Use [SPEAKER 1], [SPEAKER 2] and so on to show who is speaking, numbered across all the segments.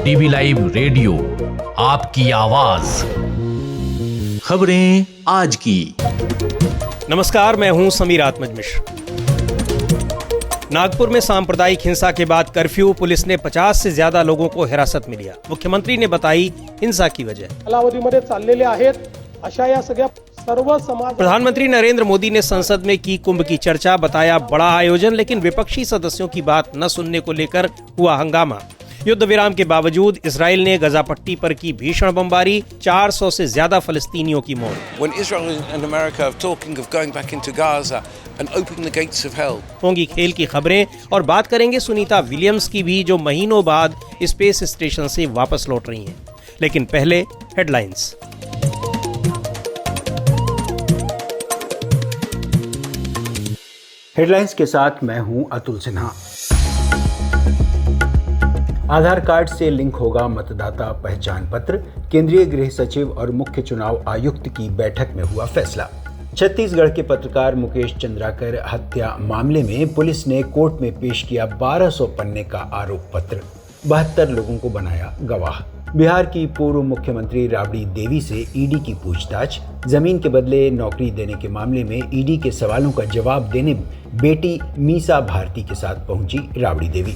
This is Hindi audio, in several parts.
[SPEAKER 1] डीवी लाइव रेडियो, आपकी आवाज। खबरें आज की।
[SPEAKER 2] नमस्कार, मैं हूं समीर आत्मज मिश्र। नागपुर में सांप्रदायिक हिंसा के बाद कर्फ्यू, पुलिस ने 50 से ज्यादा लोगों को हिरासत में लिया। मुख्यमंत्री ने बताई हिंसा की वजह।
[SPEAKER 3] कालावधीमध्ये चाललेले आहेत अशा या सगळ्या सर्व समाज।
[SPEAKER 2] प्रधानमंत्री नरेंद्र मोदी ने संसद में की कुंभ की चर्चा, बताया बड़ा आयोजन, लेकिन विपक्षी सदस्यों की बात न सुनने को लेकर हुआ हंगामा। युद्ध विराम के बावजूद इजराइल ने गजा पट्टी पर की भीषण बमबारी, 400 से ज्यादा फलस्तीनियों की मौत।
[SPEAKER 4] When Israel and America are talking of going back into Gaza and opening the gates of hell.
[SPEAKER 2] होंगी खेल की खबरें और बात करेंगे सुनीता विलियम्स की भी, जो महीनों बाद स्पेस स्टेशन से वापस लौट रही हैं। लेकिन पहले हेडलाइंस।
[SPEAKER 5] हेडलाइंस के साथ मैं हूं अतुल सिन्हा। आधार कार्ड से लिंक होगा मतदाता पहचान पत्र, केंद्रीय गृह सचिव और मुख्य चुनाव आयुक्त की बैठक में हुआ फैसला। छत्तीसगढ़ के पत्रकार मुकेश चंद्राकर हत्या मामले में पुलिस ने कोर्ट में पेश किया 1200 पन्ने का आरोप पत्र, 72 लोगों को बनाया गवाह। बिहार की पूर्व मुख्यमंत्री राबड़ी देवी से ईडी की पूछताछ, जमीन के बदले नौकरी देने के मामले में ईडी के सवालों का जवाब देने बेटी मीसा भारती के साथ पहुंची राबड़ी देवी।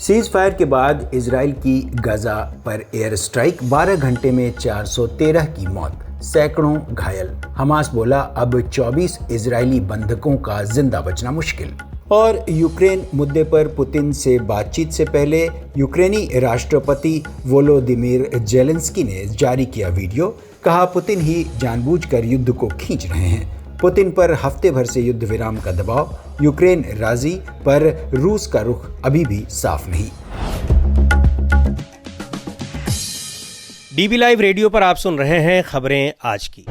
[SPEAKER 5] सीज फायर के बाद इजराइल की गजा पर एयर स्ट्राइक, 12 घंटे में 413 की मौत, सैकड़ों घायल। हमास बोला अब 24 इजरायली बंधकों का जिंदा बचना मुश्किल। और यूक्रेन मुद्दे पर पुतिन से बातचीत से पहले यूक्रेनी राष्ट्रपति वोलोदिमीर जेलेंस्की ने जारी किया वीडियो, कहा पुतिन ही जानबूझकर युद्ध को खींच रहे हैं। पुतिन पर हफ्ते भर से युद्ध विराम का दबाव, यूक्रेन राजी पर रूस का रुख अभी भी साफ नहीं।
[SPEAKER 2] डीवी लाइव रेडियो पर आप सुन रहे हैं खबरें आज की।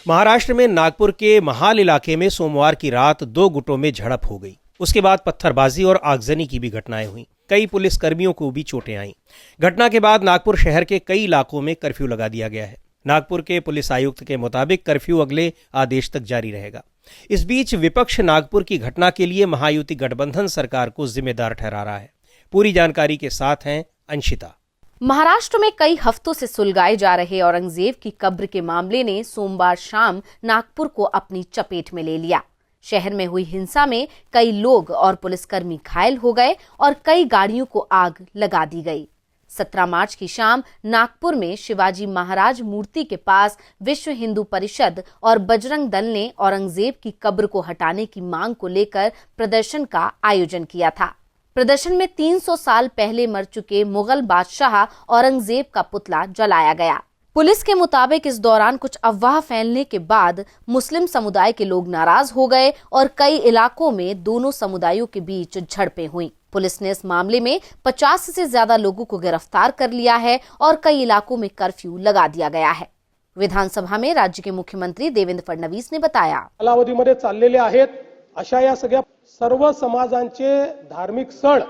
[SPEAKER 2] महाराष्ट्र में नागपुर के महाल इलाके में सोमवार की रात 2 गुटों में झड़प हो गई। उसके बाद पत्थरबाजी और आगजनी की भी घटनाएं हुई। कई पुलिस कर्मियों को भी चोटें आईं। घटना के बाद नागपुर शहर के कई इलाकों में कर्फ्यू लगा दिया गया है। नागपुर के पुलिस आयुक्त के मुताबिक कर्फ्यू अगले आदेश तक जारी रहेगा। इस बीच विपक्ष नागपुर की घटना के लिए महायुति गठबंधन सरकार को जिम्मेदार ठहरा रहा है। पूरी जानकारी के साथ हैं अंशिता।
[SPEAKER 6] महाराष्ट्र में कई हफ्तों से सुलगाए जा रहे औरंगजेब की कब्र के मामले ने सोमवार शाम नागपुर को अपनी चपेट में ले लिया। शहर में हुई हिंसा में कई लोग और पुलिसकर्मी घायल हो गए और कई गाड़ियों को आग लगा दी गई। 17 मार्च की शाम नागपुर में शिवाजी महाराज मूर्ति के पास विश्व हिंदू परिषद और बजरंग दल ने औरंगजेब की कब्र को हटाने की मांग को लेकर प्रदर्शन का आयोजन किया था। प्रदर्शन में 300 साल पहले मर चुके मुगल बादशाह औरंगजेब का पुतला जलाया गया। पुलिस के मुताबिक इस दौरान कुछ अफवाह फैलने के बाद मुस्लिम समुदाय के लोग नाराज हो गए और कई इलाकों में दोनों समुदायों के बीच झड़पें हुई। पुलिस ने इस मामले में 50 से ज्यादा लोगों को गिरफ्तार कर लिया है और कई इलाकों में कर्फ्यू लगा दिया गया है। विधानसभा में राज्य के मुख्यमंत्री देवेंद्र फडणवीस ने बताया,
[SPEAKER 3] कालावधीमध्ये चाललेले आहेत अशा या सगळ्या सर्व समाजांचे धार्मिक सण।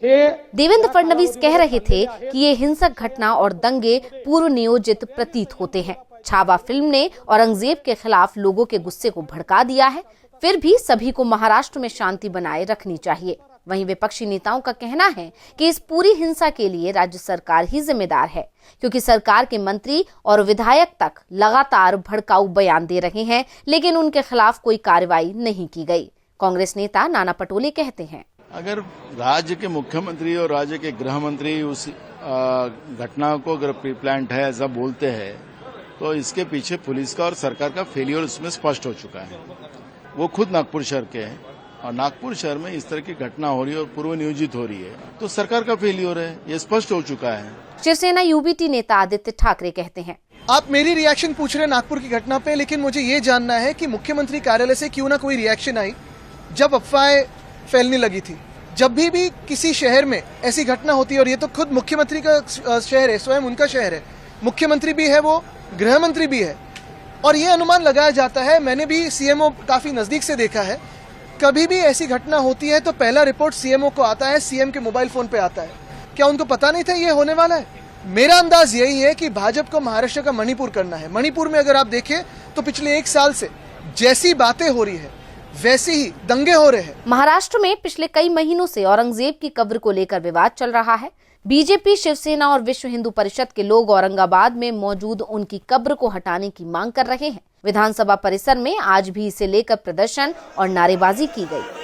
[SPEAKER 6] देवेंद्र फडणवीस कह रहे थे कि ये हिंसक घटना और दंगे पूर्व नियोजित प्रतीत होते हैं। छावा फिल्म ने औरंगजेब के खिलाफ लोगों के गुस्से को भड़का दिया है। फिर भी सभी को महाराष्ट्र में शांति बनाए रखनी चाहिए। वहीं विपक्षी नेताओं का कहना है कि इस पूरी हिंसा के लिए राज्य सरकार ही जिम्मेदार है, क्योंकि सरकार के मंत्री और विधायक तक लगातार भड़काऊ बयान दे रहे हैं, लेकिन उनके खिलाफ कोई कार्रवाई नहीं की गई। कांग्रेस नेता नाना पटोले कहते हैं,
[SPEAKER 7] अगर राज्य के मुख्यमंत्री और राज्य के गृह मंत्री उस घटना को अगर प्री प्लान्ड है ऐसा बोलते हैं, तो इसके पीछे पुलिस का और सरकार का फेलियर उसमें स्पष्ट हो चुका है। वो खुद नागपुर शहर के हैं और नागपुर शहर में इस तरह की घटना हो रही है और पूर्व नियोजित हो रही है, तो सरकार का फेलियर है, ये स्पष्ट हो चुका है।
[SPEAKER 6] शिवसेना यूबीटी नेता आदित्य ठाकरे कहते हैं,
[SPEAKER 8] आप मेरी रिएक्शन पूछ रहे हैं नागपुर की घटना पे, लेकिन मुझे ये जानना है कि मुख्यमंत्री कार्यालय से क्यों ना कोई रिएक्शन आई जब अफवाहें फैलने लगी थी। जब भी किसी शहर में ऐसी घटना होती है, और ये तो खुद मुख्यमंत्री का शहर है, स्वयं उनका शहर है, मुख्यमंत्री भी है, वो गृह मंत्री भी है, और ये अनुमान लगाया जाता है, मैंने भी सीएमओ काफी नजदीक से देखा है, कभी भी ऐसी घटना होती है तो पहला रिपोर्ट सीएमओ को आता है, सीएम के मोबाइल फोन पे आता है। क्या उनको पता नहीं था ये होने वाला है? मेरा अंदाज यही है कि भाजपा को महाराष्ट्र का मणिपुर करना है। मणिपुर में अगर आप देखें तो पिछले 1 साल से जैसी बातें हो रही है, वैसे ही दंगे हो रहे हैं।
[SPEAKER 6] महाराष्ट्र में पिछले कई महीनों से औरंगजेब की कब्र को लेकर विवाद चल रहा है। बीजेपी, शिवसेना और विश्व हिंदू परिषद के लोग औरंगाबाद में मौजूद उनकी कब्र को हटाने की मांग कर रहे हैं। विधानसभा परिसर में आज भी इसे लेकर प्रदर्शन और नारेबाजी की गई।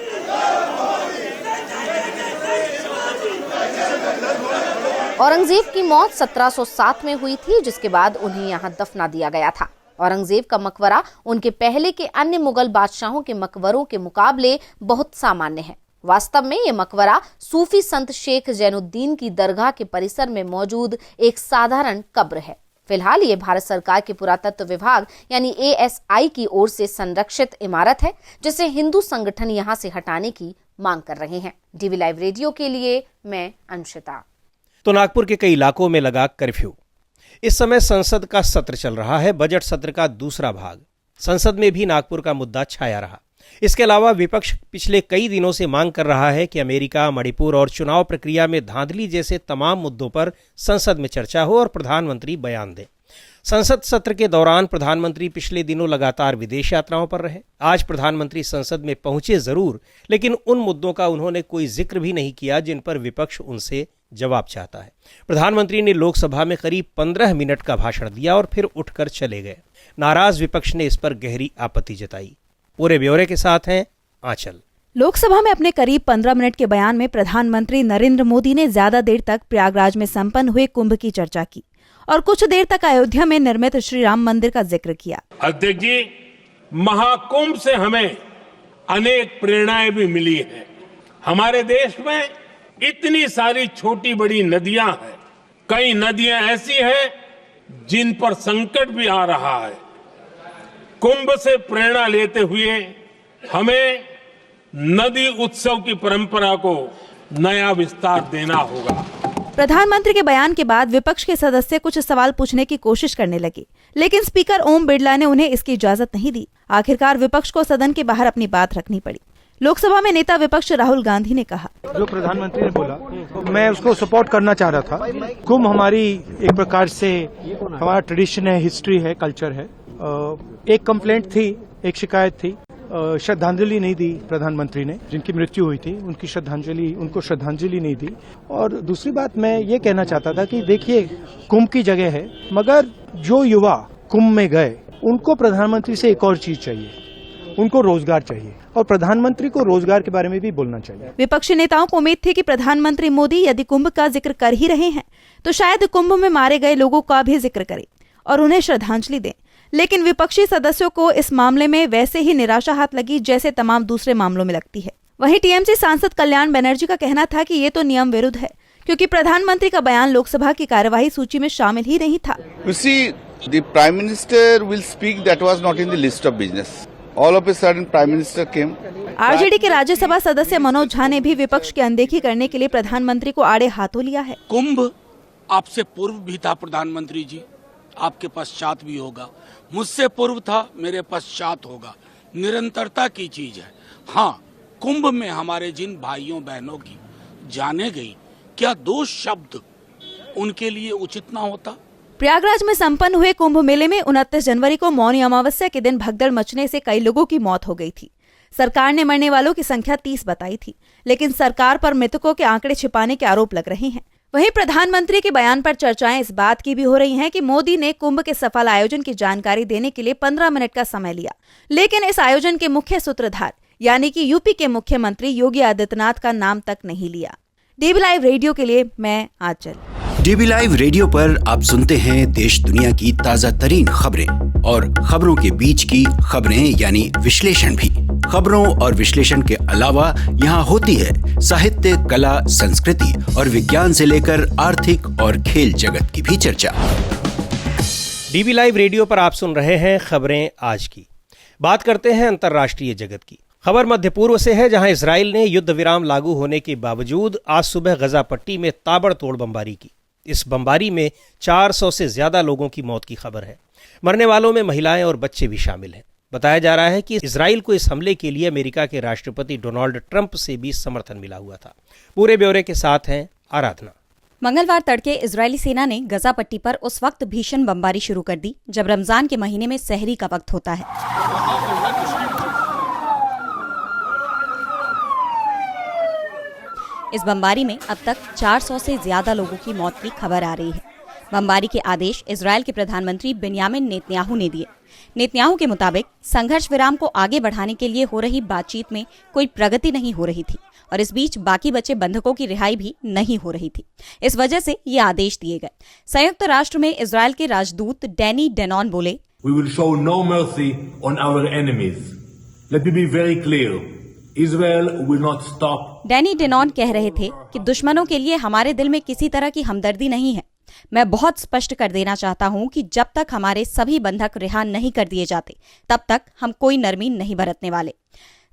[SPEAKER 6] औरंगजेब की मौत 1707 में हुई थी, जिसके बाद उन्हें यहाँ दफना दिया गया था। औरंगजेब का मकबरा उनके पहले के अन्य मुगल बादशाहों के मकबरों के मुकाबले बहुत सामान्य है। वास्तव में ये मकबरा सूफी संत शेख जैनुद्दीन की दरगाह के परिसर में मौजूद एक साधारण कब्र है। फिलहाल ये भारत सरकार के पुरातत्व विभाग यानी ASI की ओर से संरक्षित इमारत है, जिसे हिंदू संगठन यहाँ से हटाने की मांग कर रहे हैं। DV लाइव रेडियो के लिए मैं अंशिता।
[SPEAKER 2] तो नागपुर के कई इलाकों में लगा कर्फ्यू। इस समय संसद का सत्र चल रहा है, बजट सत्र का दूसरा भाग। संसद में भी नागपुर का मुद्दा छाया रहा। इसके अलावा विपक्ष पिछले कई दिनों से मांग कर रहा है कि अमेरिका, मणिपुर और चुनाव प्रक्रिया में धांधली जैसे तमाम मुद्दों पर संसद में चर्चा हो और प्रधानमंत्री बयान दें। संसद सत्र के दौरान प्रधानमंत्री पिछले दिनों लगातार विदेश यात्राओं पर रहे। आज प्रधानमंत्री संसद में पहुंचे जरूर, लेकिन उन मुद्दों का उन्होंने कोई जिक्र भी नहीं किया जिन पर विपक्ष उनसे जवाब चाहता है। प्रधानमंत्री ने लोकसभा में करीब 15 मिनट का भाषण दिया और फिर उठकर चले गए। नाराज विपक्ष ने इस पर गहरी आपत्ति जताई। पूरे ब्यौरे के साथ हैं आंचल।
[SPEAKER 9] लोकसभा में अपने करीब 15 मिनट के बयान में प्रधानमंत्री नरेंद्र मोदी ने ज्यादा देर तक प्रयागराज में संपन्न हुए कुंभ की चर्चा की और कुछ देर तक अयोध्या में निर्मित श्री राम मंदिर का जिक्र किया।
[SPEAKER 10] अध्यक्ष जी, महाकुंभ से हमें अनेक प्रेरणाएं भी मिली हैं। हमारे देश में इतनी सारी छोटी बड़ी नदियां हैं। कई नदियां ऐसी हैं जिन पर संकट भी आ रहा है। कुंभ से प्रेरणा लेते हुए हमें नदी उत्सव की परंपरा को नया विस्तार देना होगा।
[SPEAKER 9] प्रधानमंत्री के बयान के बाद विपक्ष के सदस्य कुछ सवाल पूछने की कोशिश करने लगे, लेकिन स्पीकर ओम बिरला ने उन्हें इसकी इजाजत नहीं दी। आखिरकार विपक्ष को सदन के बाहर अपनी बात रखनी पड़ी। लोकसभा में नेता विपक्ष राहुल गांधी ने कहा,
[SPEAKER 11] जो प्रधानमंत्री ने बोला मैं उसको सपोर्ट करना चाह रहा था। कुंभ हमारी एक प्रकार से हमारा ट्रेडिशन है, हिस्ट्री है, कल्चर है। एक कंप्लेंट थी, एक शिकायत थी, श्रद्धांजलि नहीं दी प्रधानमंत्री ने। जिनकी मृत्यु हुई थी उनको श्रद्धांजलि नहीं दी। और दूसरी बात मैं ये कहना चाहता था कि देखिए, कुंभ की जगह है, मगर जो युवा कुंभ में गए उनको प्रधानमंत्री से एक और चीज चाहिए, उनको रोजगार चाहिए और प्रधानमंत्री को रोजगार के बारे में भी बोलना चाहिए।
[SPEAKER 9] विपक्षी नेताओं को उम्मीद थी कि प्रधानमंत्री मोदी यदि कुंभ का जिक्र कर ही रहे हैं तो शायद कुंभ में मारे गए लोगों का भी जिक्र करें और उन्हें श्रद्धांजलि दें। लेकिन विपक्षी सदस्यों को इस मामले में वैसे ही निराशा हाथ लगी जैसे तमाम दूसरे मामलों में लगती है। वहीं टीएमसी सांसद कल्याण बनर्जी का कहना था कि ये तो नियम विरुद्ध है, क्योंकि प्रधानमंत्री का बयान लोकसभा की कार्यवाही सूची में शामिल ही नहीं था।
[SPEAKER 7] The Prime Minister will speak that was not in the list of business. All of a sudden Prime Minister came.
[SPEAKER 9] RJD के राज्यसभा सदस्य मनोज झा ने भी विपक्ष की अनदेखी करने के लिए प्रधानमंत्री को आड़े हाथों लिया है।
[SPEAKER 12] कुंभ आपसे पूर्व भी था प्रधानमंत्री जी, आपके पश्चात भी होगा। मुझसे पूर्व था, मेरे पश्चात होगा। निरंतरता की चीज है। हाँ, कुंभ में हमारे जिन भाइयों बहनों की जाने गई, क्या 2 शब्द उनके लिए उचित ना होता?
[SPEAKER 9] प्रयागराज में संपन्न हुए कुंभ मेले में 29 जनवरी को मौनी अमावस्या के दिन भगदड़ मचने से कई लोगों की मौत हो गई थी। सरकार ने मरने वालों की संख्या 30 बताई थी, लेकिन सरकार पर मृतकों के आंकड़े छिपाने के आरोप लग रहे हैं। वहीं प्रधानमंत्री के बयान पर चर्चाएं इस बात की भी हो रही हैं कि मोदी ने कुंभ के सफल आयोजन की जानकारी देने के लिए 15 मिनट का समय लिया, लेकिन इस आयोजन के मुख्य सूत्रधार यानी कि यूपी के मुख्यमंत्री योगी आदित्यनाथ का नाम तक नहीं लिया। DV लाइव रेडियो के लिए मैं आंचल।
[SPEAKER 5] DV लाइव रेडियो पर आप सुनते हैं देश दुनिया की ताजा तरीन खबरें और खबरों के बीच की खबरें यानी विश्लेषण भी। खबरों और विश्लेषण के अलावा यहाँ होती है साहित्य, कला, संस्कृति और विज्ञान से लेकर आर्थिक और खेल जगत की भी चर्चा।
[SPEAKER 2] DV लाइव रेडियो पर आप सुन रहे हैं खबरें आज की। बात करते हैं अंतर्राष्ट्रीय जगत की। खबर मध्य पूर्व से है, जहां इजराइल ने युद्ध विराम लागू होने के बावजूद आज सुबह गजा पट्टी में ताबड़तोड़ बमबारी की। इस बमबारी में 400 से ज्यादा लोगों की मौत की खबर है। मरने वालों में महिलाएं और बच्चे भी शामिल हैं। बताया जा रहा है कि इजराइल को इस हमले के लिए अमेरिका के राष्ट्रपति डोनाल्ड ट्रंप से भी समर्थन मिला हुआ था। पूरे ब्यौरे के साथ हैं आराधना।
[SPEAKER 13] मंगलवार तड़के इजरायली सेना ने गजा पट्टी पर उस वक्त भीषण बमबारी शुरू कर दी जब रमजान के महीने में सहरी का वक्त होता है। इस बमबारी में अब तक 400 से ज्यादा लोगों की मौत की खबर आ रही है। बमबारी के आदेश इजरायल के प्रधानमंत्री बेंयामिन नेतन्याहू ने दिए। नेतन्याहू के मुताबिक संघर्ष विराम को आगे बढ़ाने के लिए हो रही बातचीत में कोई प्रगति नहीं हो रही थी और इस बीच बाकी बचे बंधकों की रिहाई भी नहीं हो रही थी। इस वजह से ये आदेश दिए गए। संयुक्त राष्ट्र में इजरायल के राजदूत डैनी डेनॉन बोले,
[SPEAKER 14] We will show no mercy on our enemies. Let me be very clear. Israel will not stop.
[SPEAKER 13] Danny Denon कह रहे थे कि दुश्मनों के लिए हमारे दिल में किसी तरह की हमदर्दी नहीं है। मैं बहुत स्पष्ट कर देना चाहता हूं कि जब तक हमारे सभी बंधक रिहा नहीं कर दिए जाते, तब तक हम कोई नरमी नहीं बरतने वाले।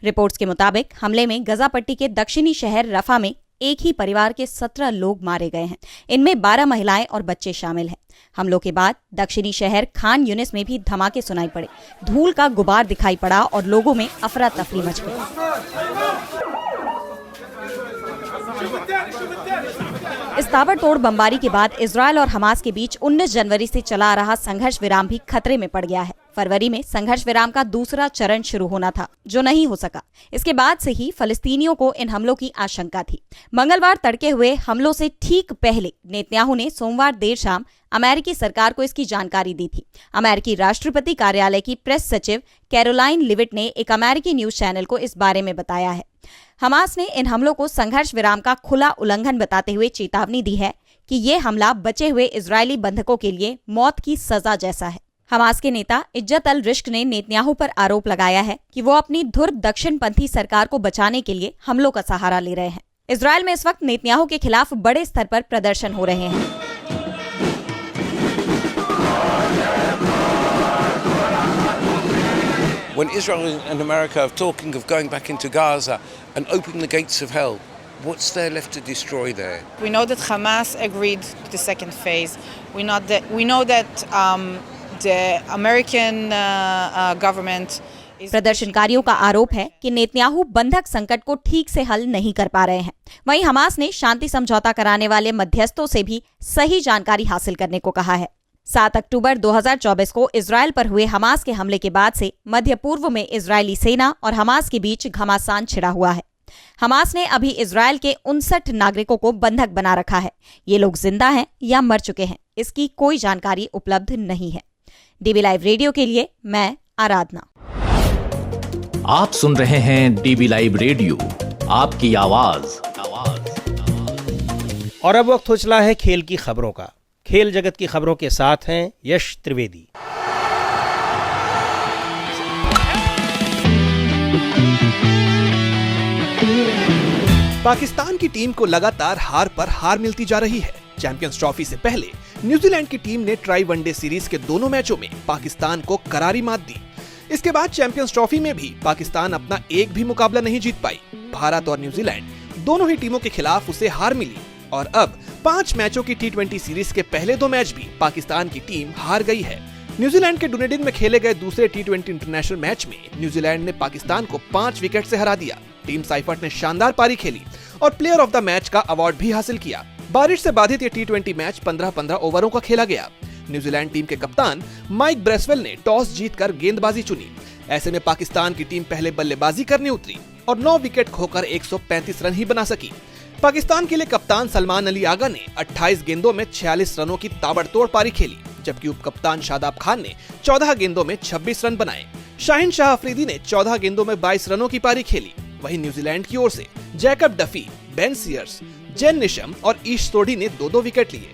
[SPEAKER 13] रिपोर्ट्स के मुताबिक हमले में गजा पट्टी के दक्षिणी शहर रफा में एक ही परिवार के 17 लोग मारे गए हैं। इनमें 12 महिलाएं और बच्चे शामिल हैं। हमलों के बाद दक्षिणी शहर खान यूनिस में भी धमाके सुनाई पड़े। धूल का गुबार दिखाई पड़ा और लोगों में अफरा तफरी मच गई। इस ताबड़तोड़ बमबारी के बाद इजरायल और हमास के बीच 19 जनवरी से चला आ रहा संघर्ष विराम भी खतरे में पड़ गया है। फरवरी में संघर्ष विराम का दूसरा चरण शुरू होना था, जो नहीं हो सका। इसके बाद से ही फलस्तीनियों को इन हमलों की आशंका थी। मंगलवार तड़के हुए हमलों से ठीक पहले नेतन्याहू ने सोमवार देर शाम अमेरिकी सरकार को इसकी जानकारी दी थी। अमेरिकी राष्ट्रपति कार्यालय की प्रेस सचिव कैरोलाइन लिविट ने एक अमेरिकी न्यूज चैनल को इस बारे में बताया है। हमास ने इन हमलों को संघर्ष विराम का खुला उल्लंघन बताते हुए चेतावनी दी है कि ये हमला बचे हुए इजरायली बंधकों के लिए मौत की सजा जैसा है। हमास के नेता इज्जत अल रिश्क ने नेतन्याहू पर आरोप लगाया है कि वो अपनी धुर दक्षिणपंथी सरकार को बचाने के लिए हमलों का सहारा ले रहे हैं। इजरायल में इस वक्त नेतन्याहू के खिलाफ बड़े स्तर पर प्रदर्शन हो रहे हैं।
[SPEAKER 4] When Israel and America are talking of going back into Gaza and opening the gates of hell, what's there left to destroy there?
[SPEAKER 15] We know that Hamas agreed to the second phase. We know that the American government is...
[SPEAKER 13] प्रदर्शनकारियों का आरोप है कि नेतन्याहू बंधक संकट को ठीक से हल नहीं कर पा रहे हैं। वहीं हमास ने शांति समझौता कराने वाले मध्यस्थों से भी सही जानकारी हासिल करने को कहा है। 7 अक्टूबर 2024 को इजरायल पर हुए हमास के हमले के बाद से मध्य पूर्व में इजरायली सेना और हमास के बीच घमासान छिड़ा हुआ है। हमास ने अभी इजरायल के 59 नागरिकों को बंधक बना रखा है। ये लोग जिंदा हैं या मर चुके हैं, इसकी कोई जानकारी उपलब्ध नहीं है। डीबी लाइव रेडियो के लिए मैं आराधना।
[SPEAKER 1] आप सुन रहे हैं डीबी लाइव रेडियो, आपकी आवाज।
[SPEAKER 2] और अब वक्त हो चला है खेल की खबरों का। खेल जगत की खबरों के साथ हैं यश त्रिवेदी।
[SPEAKER 16] पाकिस्तान की टीम को लगातार हार पर हार मिलती जा रही है। चैंपियंस ट्रॉफी से पहले न्यूजीलैंड की टीम ने ट्राई वनडे सीरीज के दोनों मैचों में पाकिस्तान को करारी मात दी। इसके बाद चैंपियंस ट्रॉफी में भी पाकिस्तान अपना एक भी मुकाबला नहीं जीत पाई। भारत और न्यूजीलैंड दोनों ही टीमों के खिलाफ उसे हार मिली और अब 5 मैचों की T20 सीरीज के पहले 2 मैच भी पाकिस्तान की टीम हार गई है। न्यूजीलैंड के डुनेडिन में खेले गए दूसरे T20 इंटरनेशनल मैच में न्यूजीलैंड ने पाकिस्तान को 5 विकेट से हरा दिया। टीम साइफर्ट ने शानदार पारी खेली और प्लेयर ऑफ द मैच का अवार्ड भी हासिल किया। बारिश से बाधित ये T20 मैच 15-15 ओवरों का खेला गया। न्यूजीलैंड टीम के कप्तान माइक ब्रेसवेल ने टॉस जीतकर गेंदबाजी चुनी। ऐसे में पाकिस्तान की टीम पहले बल्लेबाजी करने उतरी और 9 विकेट खोकर 135 रन ही बना सकी। पाकिस्तान के लिए कप्तान सलमान अली आगा ने 28 गेंदों में 46 रनों की ताबड़तोड़ पारी खेली, जबकि उप कप्तान शादाब खान ने 14 गेंदों में 26 रन बनाए। शाहिन शाह अफरीदी ने 14 गेंदों में 22 रनों की पारी खेली। वहीं न्यूजीलैंड की ओर से जैकब डफी, बेन सीयर्स, जेन निशम और ईश सोढ़ी ने 2-2 विकेट लिए।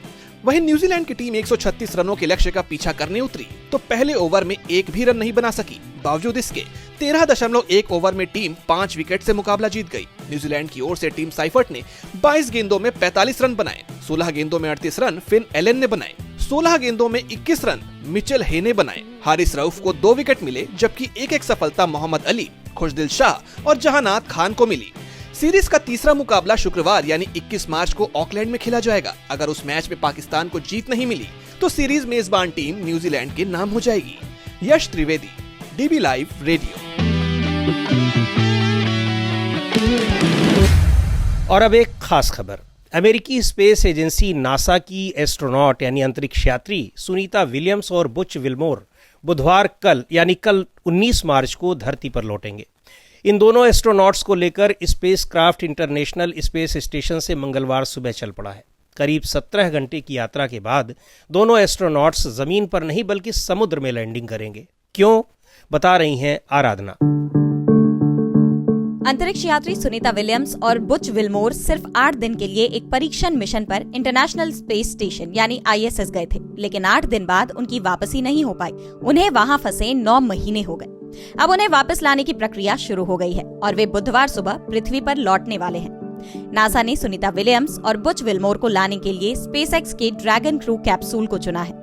[SPEAKER 16] वहीं न्यूजीलैंड की टीम 136 रनों के लक्ष्य का पीछा करने उतरी तो पहले ओवर में एक भी रन नहीं बना सकी। बावजूद इसके 13.1 ओवर में टीम 5 विकेट से मुकाबला जीत गई। न्यूजीलैंड की ओर से टीम साइफर्ट ने 22 गेंदों में 45 रन बनाए। 16 गेंदों में 38 रन फिन एलन ने बनाए। 16 गेंदों में 21 रन मिचेल हे ने बनाए। हारिस रऊफ को 2 विकेट मिले, जबकि एक सफलता मोहम्मद अली, खुशदिल शाह और जहानात खान को मिली। सीरीज का तीसरा मुकाबला शुक्रवार यानी 21 मार्च को ऑकलैंड में खेला जाएगा। अगर उस मैच में पाकिस्तान को जीत नहीं मिली तो सीरीज मेजबान टीम न्यूजीलैंड के नाम हो जाएगी। यश त्रिवेदी, डीबी लाइव रेडियो।
[SPEAKER 2] और अब एक खास खबर। अमेरिकी स्पेस एजेंसी नासा की एस्ट्रोनॉट यानी अंतरिक्ष यात्री सुनीता विलियम्स और बुच विल्मोर बुधवार कल यानी कल 19 मार्च को धरती पर लौटेंगे। इन दोनों एस्ट्रोनॉट्स को लेकर स्पेसक्राफ्ट इंटरनेशनल स्पेस स्टेशन से मंगलवार सुबह चल पड़ा है। करीब 17 घंटे की यात्रा के बाद दोनों एस्ट्रोनॉट्स जमीन पर नहीं बल्कि समुद्र में लैंडिंग करेंगे। क्यों, बता रही हैं आराधना।
[SPEAKER 13] अंतरिक्ष यात्री सुनीता विलियम्स और बुच विल्मोर सिर्फ 8 दिन के लिए एक परीक्षण मिशन पर इंटरनेशनल स्पेस स्टेशन यानी ISS गए थे, लेकिन 8 दिन बाद उनकी वापसी नहीं हो पाई। उन्हें वहां फंसे 9 महीने हो गए। अब उन्हें वापस लाने की प्रक्रिया शुरू हो गई है और वे बुधवार सुबह पृथ्वी पर लौटने वाले हैं। नासा ने सुनीता विलियम्स और बुच विल्मोर को लाने के लिए स्पेसएक्स के ड्रैगन क्रू कैप्सूल को चुना है।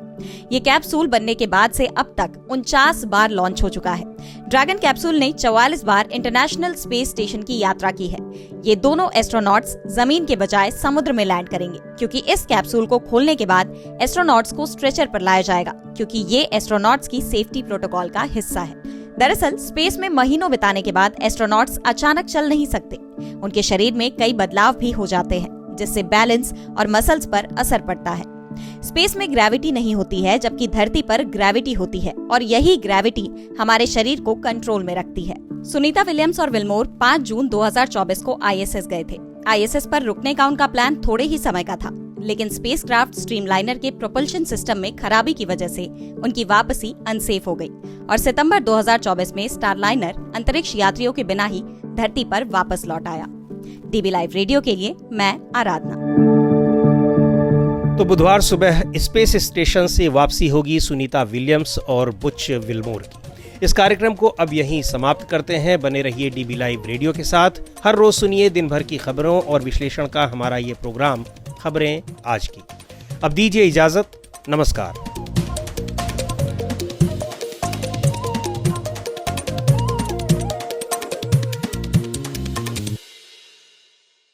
[SPEAKER 13] ये कैप्सूल बनने के बाद से अब तक 49 बार लॉन्च हो चुका है। ड्रैगन कैप्सूल ने 44 बार इंटरनेशनल स्पेस स्टेशन की यात्रा की है। ये दोनों एस्ट्रोनॉट्स जमीन के बजाय समुद्र में लैंड करेंगे, क्योंकि इस कैप्सूल को खोलने के बाद एस्ट्रोनॉट्स को स्ट्रेचर पर लाया जाएगा, क्योंकि ये एस्ट्रोनॉट्स की सेफ्टी प्रोटोकॉल का हिस्सा है। दरअसल स्पेस में महीनों बिताने के बाद एस्ट्रोनॉट्स अचानक चल नहीं सकते। उनके शरीर में कई बदलाव भी हो जाते हैं, जिससे बैलेंस और मसल्स पर असर पड़ता है। स्पेस में ग्रेविटी नहीं होती है, जबकि धरती पर ग्रेविटी होती है और यही ग्रेविटी हमारे शरीर को कंट्रोल में रखती है। सुनीता विलियम्स और विल्मोर 5 जून 2024 को ISS गए थे। ISS पर रुकने का उनका प्लान थोड़े ही समय का था, लेकिन स्पेसक्राफ्ट स्ट्रीमलाइनर के प्रोपल्शन सिस्टम में खराबी की वजह से उनकी वापसी अनसेफ हो गई और सितंबर 2024 में स्टारलाइनर अंतरिक्ष यात्रियों के बिना ही धरती पर वापस लौट आया। DB लाइव रेडियो के लिए मैं आराधना।
[SPEAKER 2] तो बुधवार सुबह स्पेस स्टेशन से वापसी होगी सुनीता विलियम्स और बुच विल्मोर की। इस कार्यक्रम को अब यहीं समाप्त करते हैं। बने रहिए DB लाइव रेडियो के साथ। हर रोज सुनिए दिन भर की खबरों और विश्लेषण का हमारा ये प्रोग्राम खबरें आज की। अब दीजिए इजाजत। नमस्कार।